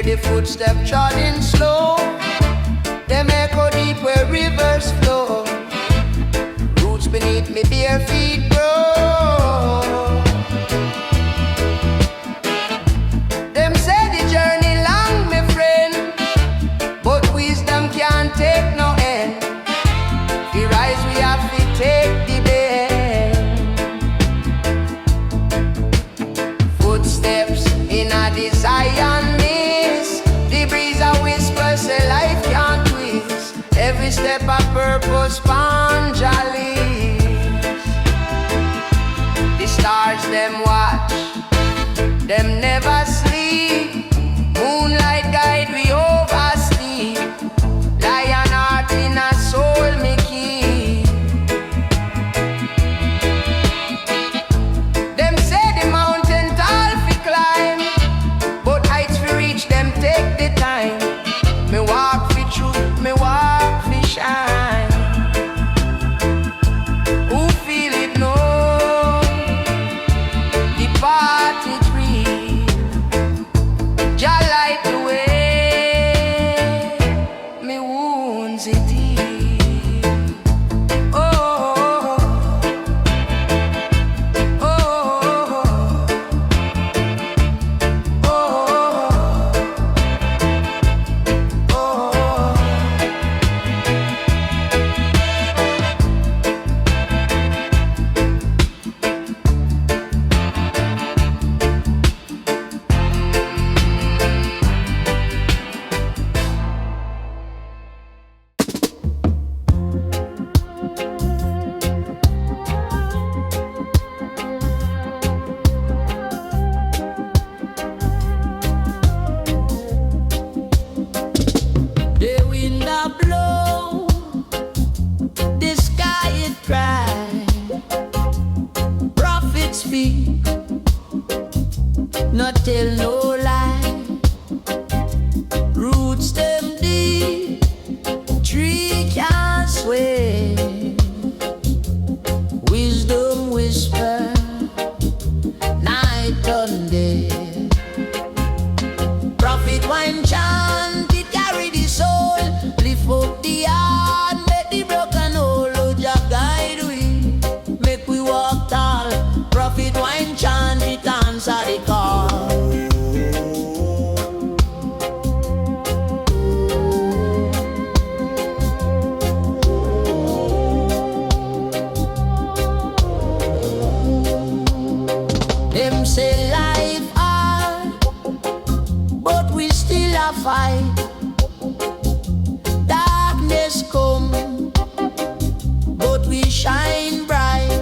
the footsteps trotting slow. Them echo deep where rivers flow. Roots beneath me bare feet grow. Them say the journey long, my friend, but wisdom can't take no end. The rise we have to take the bend. Footsteps in a desire mist. The breeze a whisper say life can't twist. Every step a purpose sponge-a-leaf. The stars them watch, them never sleep. Moonlight guide we oversleep. Lion heart in a soul me keep. Them say the mountain tall fi climb, but heights fi reach them take the time. Me walk fi truth, me walk fi shine. Who feel it know? The party tree, Jah light the way. Me wounds it heal. Oh, oh, oh, the wind a blow, the sky it cry. Prophets speak, not tell no lie. Roots them deep, tree can't sway. Wisdom whisper, night and day. Prophet wine chant, it carry the soul. Lift up the heart, make the broken whole. Oh, Jah guide we, make we walk tall. Prophet wine chant, it answer the call. Them say life hard, but we still a fight. Darkness come, but we shine bright.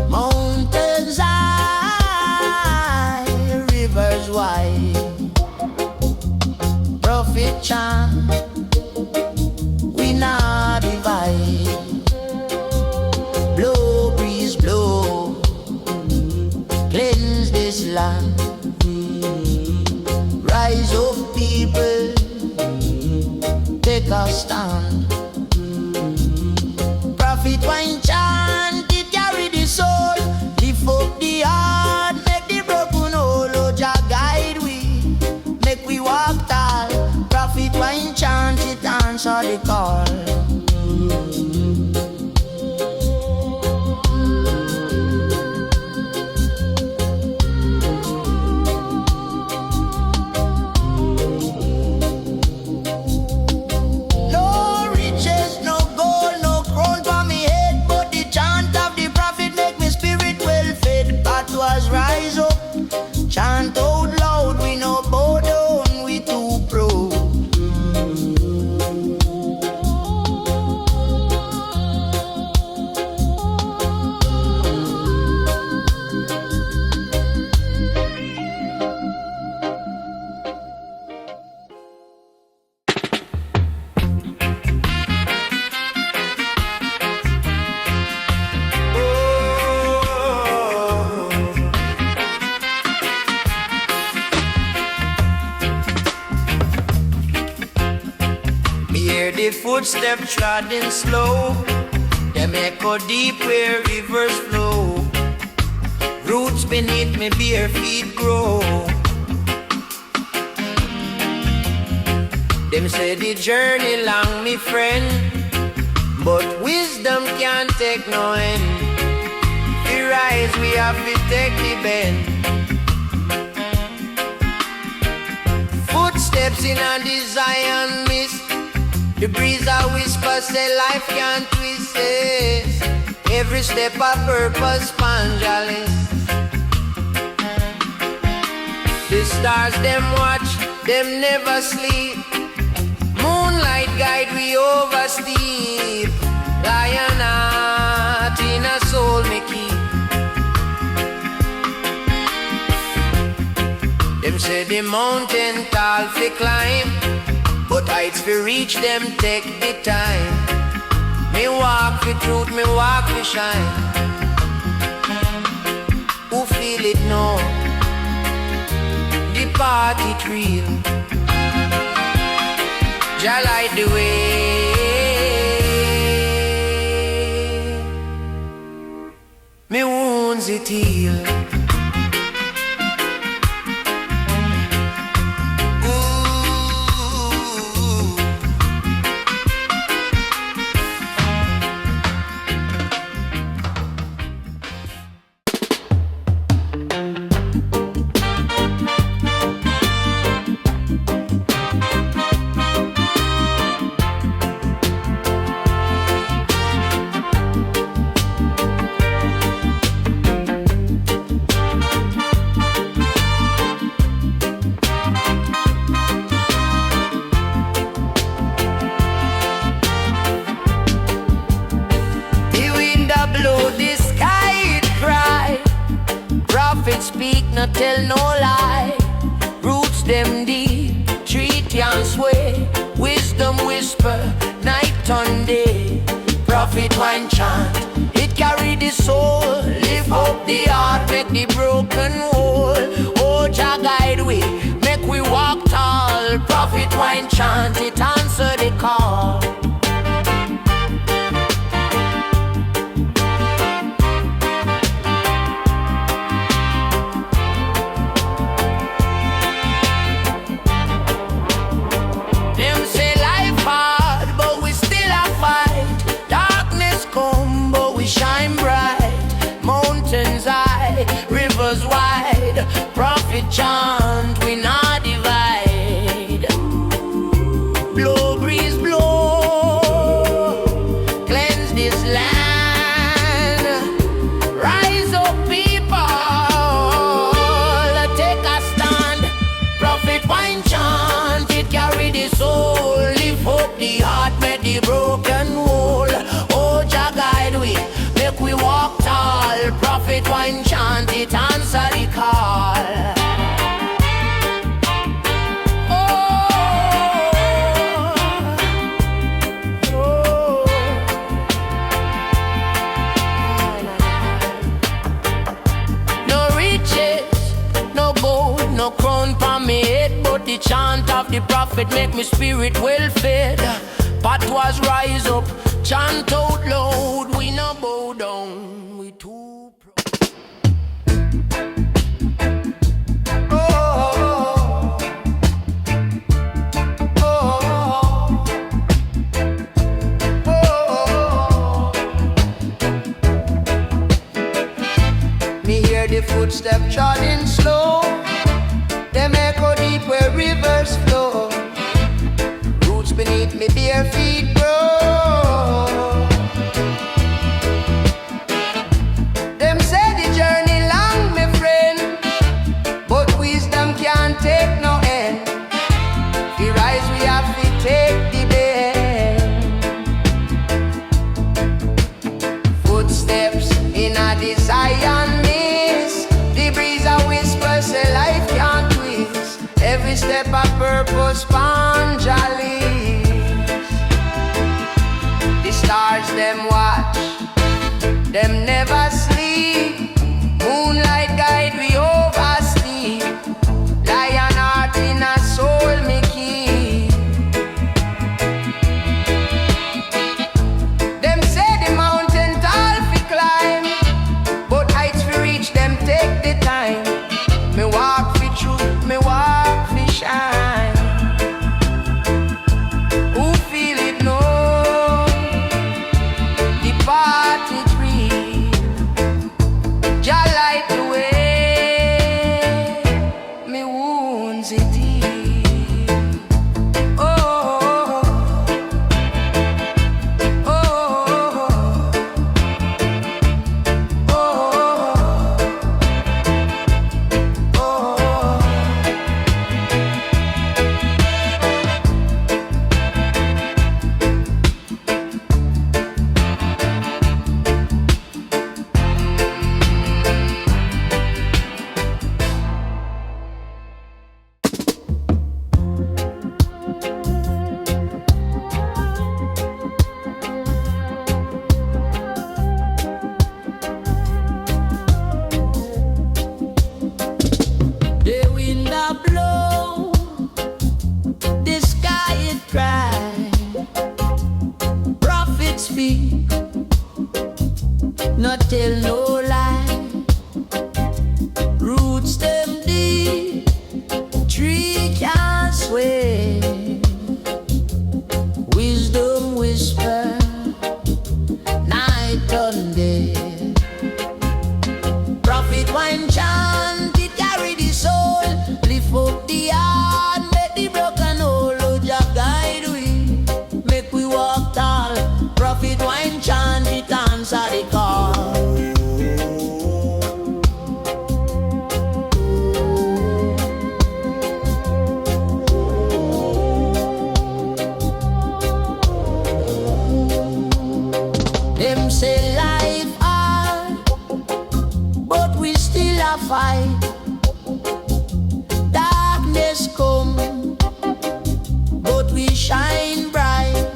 Mountains high, rivers wide. Prophet chant, we not divide. Blow, breeze, blow, cleanse this land. Rise up, people, take a stand. Prophet wine chant, it carry the soul. Lift up the heart, make the broken whole. Oh, Jah guide we, make we walk tall. Prophet wine chant, it answer the call. No riches, no gold, no crown for me head, but the chant of the prophet make me spirit well fed. Patois rise up, chant out loud, we no bow down, we too proud. Hear the footsteps trotting slow. Them echo deep where rivers flow. Roots beneath me bare feet grow. Them say the journey long, me friend, but wisdom can't take no end. We rise, we have to take the bend. Footsteps in a Zion mist. The breeze a whisper, say life can't twist it. Every step a purpose, spongeless. The stars them watch, them never sleep. Moonlight guide we over steep. Lion heart in a soul me keep. Them say the mountain tall fi climb, but heights fi reach them take the time. Me walk fi truth, me walk fi shine. Who feel it now? The part it real. Jah light the way. Me wounds it heal. Speak, not tell no lie. Roots them deep, treat and sway. Wisdom whisper, night and day. Prophet wine chant, it carry the soul. Lift up the heart, make the broken whole. Oh, Jah guide we, make we walk tall. Prophet wine chant, it answer the call. Prophet chant, we not divide. Blow breeze blow, cleanse this land. Rise up people, take a stand. Prophet wine chant, it carry the soul. Lift up the heart, make the broken whole. Oh, Jah guide we, make we walk tall. Prophet wine chant, it answer the call. No crown for me head, but the chant of the prophet make me spirit well fed. Pot was rise up, chant out loud. We no bow down, we too proud. Oh, oh, oh, oh. Me hear the footsteps trotting slow. Them echo deep where rivers flow. Roots beneath me bare feet grow. Them say the journey long, my friend, but wisdom can't take no end. We rise, we have to take the bend. Footsteps in a Zion mist. The breeze a whisper, say life can't. Every step a purpose, spongeless. The stars them watch, them never sleep. Moonlight guide we over steep. Lion heart in a soul me keep. Them say the mountain tall fi climb, but heights fi reach them take the time. Me walk fi truth, me walk fi shine. wounds it heals. Oh, oh, oh, the wind a blow, the sky it cry. Prophets speak, not tell no lie. Roots them deep, tree can't sway. Wisdom whisper, night and day. Prophet wine chant, it carry the soul. Lift up the heart, make the broken whole. Oh, Jah guide we, make we walk tall. Prophet wine chant, it answer the call. Them say life hard, but we still a fight. Darkness come, but we shine bright.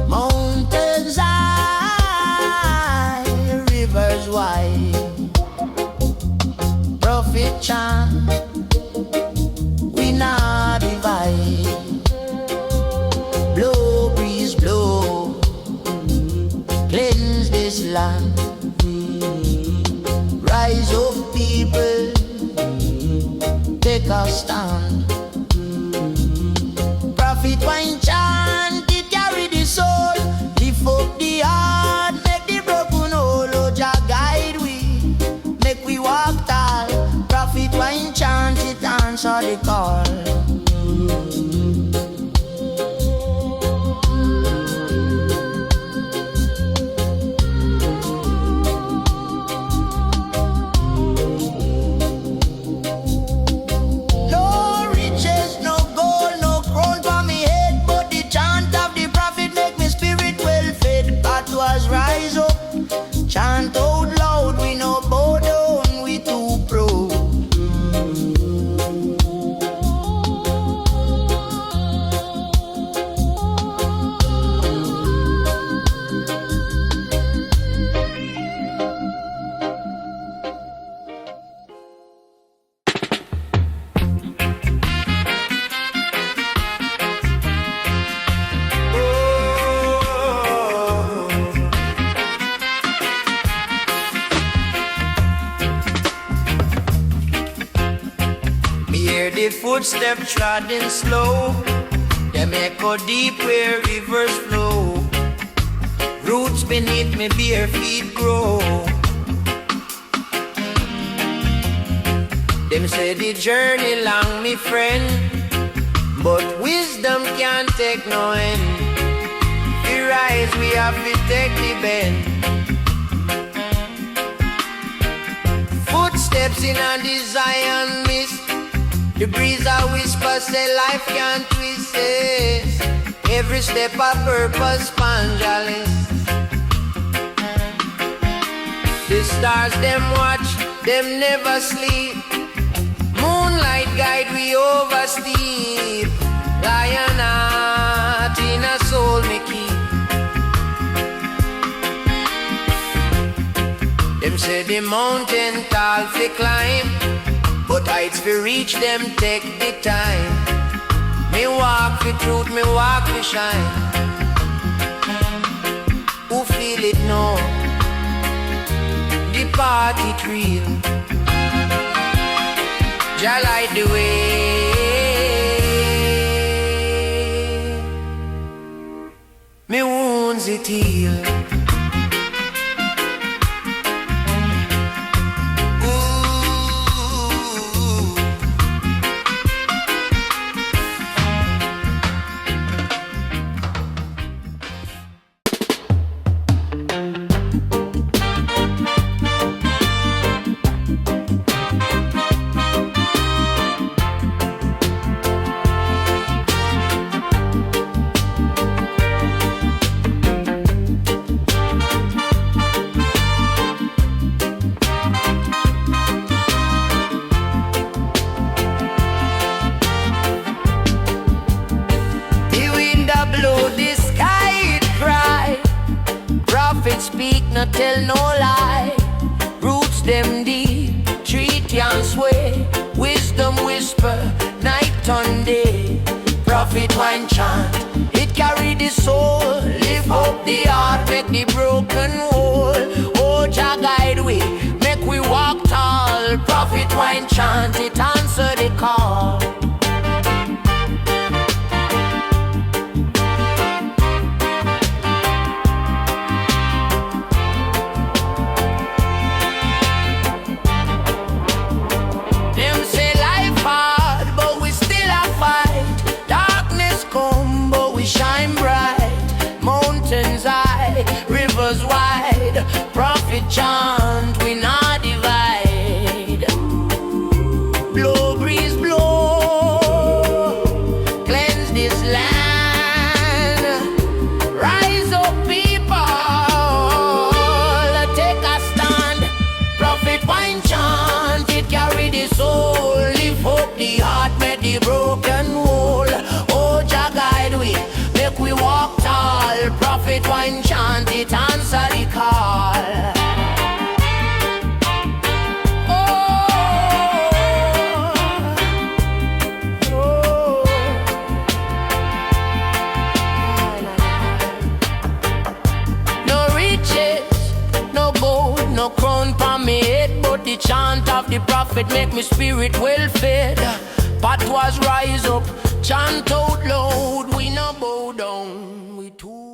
Mountains high, rivers wide. Prophet chant, we not divide. Blow, breeze, blow, cleanse this land. Rise up, people, take a stand. Prophet wine chant, it carry the soul. Lift up the heart, make the broken whole. Oh, Jah guide we, make we walk tall. Prophet wine chant, it answer the call. No riches, no gold, no crown for me head, but the chant of the prophet make me spirit well fed. Patois rise up, chant out loud, we no bow down, we too proud. Me hear the footsteps trodden slow, them echo deep where rivers flow. Roots beneath me bare feet grow. Them say the journey long, me friend, but wisdom can't take no end. We rise, we have to take the bend. Footsteps in a Zion mist, the breeze a whisper say life can't twist it. Every step a purpose spongeless. The stars them watch, them never sleep. Moonlight guide we over steep. Lion heart in a soul me keep. Them say the mountain tall fi climb, but heights fi reach them take the time. Me walk fi truth, me walk fi shine. Who feel it now? The party it real. Jah light the way. Me wounds it heal. Ooh, no tell no lie. Roots them deep, treat and sway. Wisdom whisper, night and day. Prophet wine chant, it carry the soul. Lift up the heart, make the broken whole. Oh, Jah guide we, make we walk tall. Prophet wine chant, it answer the call. Rivers wide, prophet chant, we not divide. Blow, breeze, blow, cleanse this land. Rise up, people, take a stand. Prophet wine chant, it carry the soul. Lift up the heart, make the broken whole. Oh, Jah guide we, make we walk tall. Prophet wine chant, it answer the call. Oh, oh. No riches, no gold, no crown for me head, but the chant of the prophet make me spirit well fed. Pot was rise up, chant out loud, we no bow down, we too